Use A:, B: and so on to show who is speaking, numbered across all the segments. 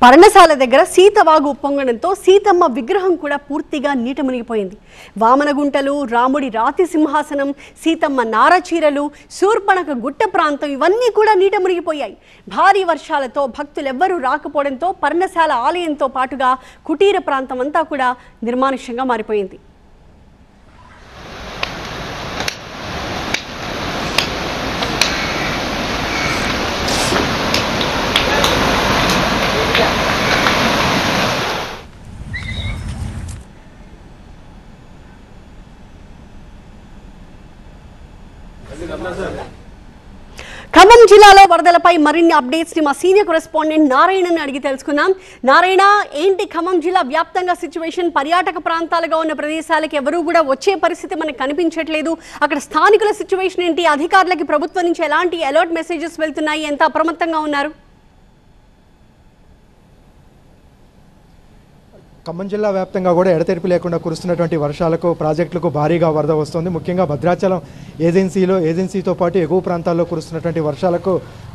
A: పర్ణశాల దగ్గర సీతవాగు ఉప్పొంగడంతో సీతమ్మ విగ్రహం కూడా పూర్తిగా నీట మునిగిపోయింది. వామనగుంటలు, రాముడి రాతి సింహాసనం, సీతమ్మ నారచీరలు, శూర్పణఖ గుట్ట ప్రాంతం ఇవన్నీ కూడా నీట మునిగిపోయాయి. భారీ వర్షాలతో భక్తులెవ్వరూ రాకపోవడంతో పర్ణశాల ఆలయంతో పాటుగా కుటీర ప్రాంతం అంతా కూడా నిర్మానుష్యంగా మారిపోయింది. ఖమ్మం జిల్లాలో వరదలపై మరిన్ని అప్డేట్స్ ని మా సీనియర్ కరెస్పాండెంట్ నారాయణని అడిగి తెలుసుకుందాం. నారాయణ, ఏంటి ఖమ్మం జిల్లా వ్యాప్తంగా సిచ్యువేషన్? పర్యాటక ప్రాంతాలుగా ఉన్న ప్రదేశాలకు ఎవరూ కూడా వచ్చే పరిస్థితి మనకు కనిపించట్లేదు. అక్కడ స్థానికుల సిచ్యువేషన్ ఏంటి? అధికారులకి ప్రభుత్వం నుంచి ఎలాంటి అలర్ట్ మెసేజెస్ వెళ్తున్నాయి? ఎంత అప్రమత్తంగా ఉన్నారు?
B: ఖమ్మం జిల్లా వ్యాప్తంగా కూడా ఎడతెరిపి లేకుండా కురుస్తున్నటువంటి వర్షాలకు ప్రాజెక్టులకు భారీగా వరద వస్తుంది. ముఖ్యంగా భద్రాచలం ఏజెన్సీతో పాటు ఎగువ ప్రాంతాల్లో కురుస్తున్నటువంటి వర్షాలకు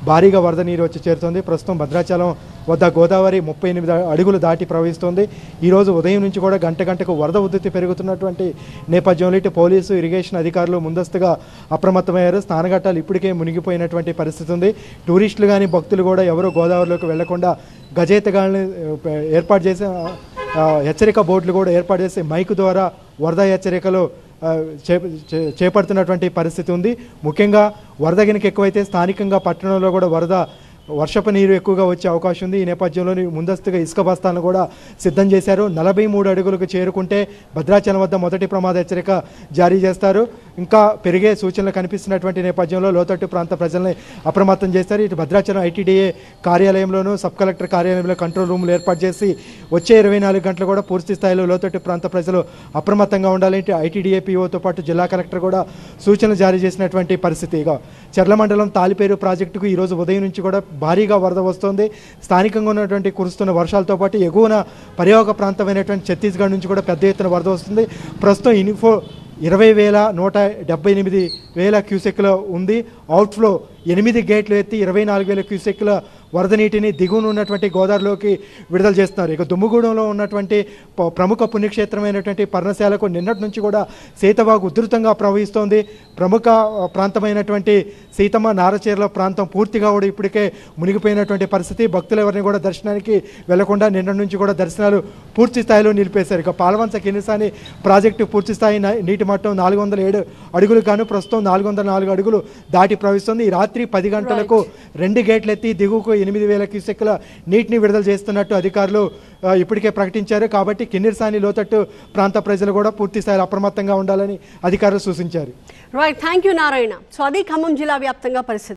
B: భారీగా వరద నీరు వచ్చి చేరుతుంది. ప్రస్తుతం భద్రాచలం వద్ద గోదావరి 38 అడుగులు దాటి ప్రవహిస్తుంది. ఈరోజు ఉదయం నుంచి కూడా గంటకు వరద ఉధృతి పెరుగుతున్నటువంటి నేపథ్యంలో ఇటు పోలీసు, ఇరిగేషన్ అధికారులు ముందస్తుగా అప్రమత్తమయ్యారు. స్నానఘట్టాలు ఇప్పటికే మునిగిపోయినటువంటి పరిస్థితి ఉంది. టూరిస్టులు కానీ భక్తులు కూడా ఎవరూ గోదావరిలోకి వెళ్లకుండా గజెత్తగాళ్ళని ఏర్పాటు చేసి హెచ్చరిక బోర్డులు కూడా ఏర్పాటు చేసి మైకు ద్వారా వరద హెచ్చరికలు చేపడుతున్నటువంటి పరిస్థితి ఉంది. ముఖ్యంగా వరద గనుక ఎక్కువైతే స్థానికంగా పట్టణంలో కూడా వర్షపు నీరు ఎక్కువగా వచ్చే అవకాశం ఉంది. ఈ నేపథ్యంలో ముందస్తుగా ఇసుక బస్తాలను కూడా సిద్ధం చేశారు. 43 అడుగులకు చేరుకుంటే భద్రాచలం వద్ద మొదటి ప్రమాద హెచ్చరిక జారీ చేస్తారు. ఇంకా పెరిగే సూచనలు కనిపిస్తున్నటువంటి నేపథ్యంలో లోతట్టు ప్రాంత ప్రజల్ని అప్రమత్తం చేస్తారు. ఇటు భద్రాచలం ఐటీడీఏ కార్యాలయంలోనూ సబ్ కలెక్టర్ కార్యాలయంలో కంట్రోల్ రూమ్లు ఏర్పాటు చేసి వచ్చే 24 గంటలు కూడా పూర్తి స్థాయిలో లోతట్టు ప్రాంత ప్రజలు అప్రమత్తంగా ఉండాలంటే ఐటీడీఏ పీఓతో పాటు జిల్లా కలెక్టర్ కూడా సూచనలు జారీ చేసినటువంటి పరిస్థితి. చర్ల మండలం తాలిపేరు ప్రాజెక్టుకు ఈరోజు ఉదయం నుంచి కూడా భారీగా వరద వస్తుంది. స్థానికంగా ఉన్నటువంటి కురుస్తున్న వర్షాలతో పాటు ఎగువన పర్యావరణ ప్రాంతమైనటువంటి ఛత్తీస్గఢ్ నుంచి కూడా పెద్ద ఎత్తున వరద వస్తుంది. ప్రస్తుతం 20,178 క్యూసెక్ల ఉంది. అవుట్ఫ్లో 8 గేట్లు ఎత్తి 24,000 క్యూసెక్ల వరద నీటిని దిగువన ఉన్నటువంటి గోదావరిలోకి విడుదల చేస్తున్నారు. ఇక దుమ్ముగూడెంలో ఉన్నటువంటి ప్రముఖ పుణ్యక్షేత్రమైనటువంటి పర్ణశాలకు నిన్నటి నుంచి కూడా సీతవాగు ఉధృతంగా ప్రవహిస్తోంది. ప్రముఖ ప్రాంతమైనటువంటి సీతమ్మ నారచీరల ప్రాంతం పూర్తిగా కూడా ఇప్పటికే మునిగిపోయినటువంటి పరిస్థితి. భక్తులు ఎవరిని కూడా దర్శనానికి వెళ్లకుండా నిన్నటి నుంచి కూడా దర్శనాలు పూర్తి స్థాయిలో నిలిపేశారు. ఇక పాలవంచ కిన్నిసాని ప్రాజెక్టు పూర్తి స్థాయి నీటి మట్టం 407 అడుగులు గాను ప్రస్తుతం 404 అడుగులు దాటి ప్రవహిస్తుంది. ఈ రాత్రి 10 గంటలకు 2 గేట్లు ఎత్తి దిగువకు 8,000 క్యూసెక్ల నీటిని విడుదల చేస్తున్నట్టు అధికారులు ఇప్పటికే ప్రకటించారు. కాబట్టి కిన్నెరసాని లోతట్టు ప్రాంత ప్రజలు కూడా పూర్తి స్థాయిలో అప్రమత్తంగా ఉండాలని అధికారులు సూచించారు.
A: Right, thank you Narayana. So అది ఖమ్మం జిల్లా వ్యాప్తంగా పరిస్థితి.